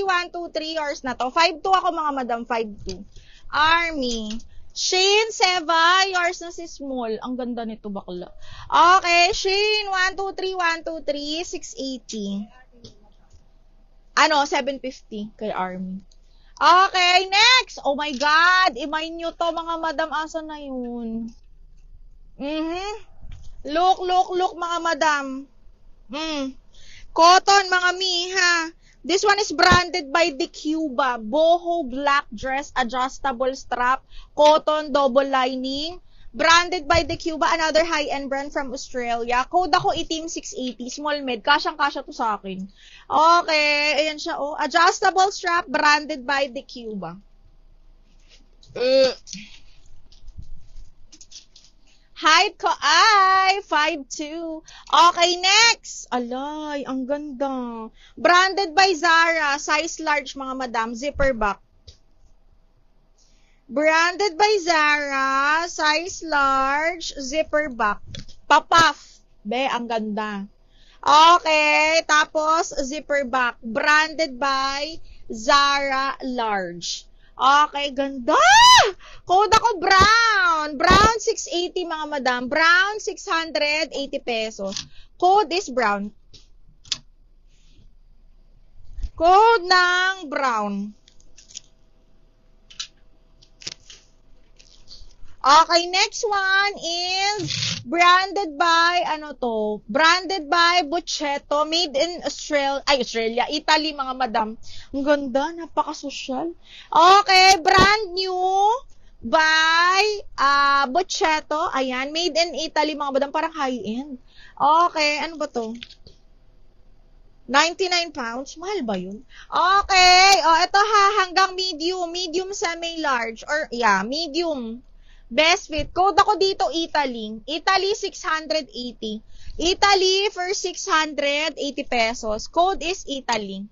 123, yours na to. 5-2 ako mga madam, 5-2. Army. Shane, Seva, yours na si Small. Ang ganda nito, bakla. Okay, Shane, 123, 680. Ano, 750 kay Army. Okay, next. Oh my God, imay nyo to mga madam. Asa na yun? Look, mga madam. Cotton, mga miha. This one is branded by the Cuba. Boho black dress, adjustable strap, cotton, double lining. Branded by the Cuba, another high-end brand from Australia. Code ako itim 680, small med. Kasyang-kasya to sa akin. Okay, ayan siya, oh. Adjustable strap, branded by the Cuba. Height ko ay 5'2". Okay, next. Alay, ang ganda. Branded by Zara, size large mga madam, zipper back. Branded by Zara, size large, zipper back. Papaf. Be, ang ganda. Okay, tapos zipper back. Branded by Zara, large. Okay, ganda! Code ako brown. Brown 680 mga madam. Brown 680 pesos. Code is brown. Code ng brown. Okay, next one is branded by, ano to? Branded by Bocchetto, made in Australia, Italy mga madam. Ang ganda, napaka-social. Okay, brand new by Bocchetto. Ayan, made in Italy mga madam, parang high-end. Okay, ano ba to? 99 pounds? Mahal ba yun? Okay, ito ha, hanggang medium. Medium semi-large. Or, yeah, medium. Best fit. Code ako dito, Italy. Italy, 680. Italy for 680 pesos. Code is Italy.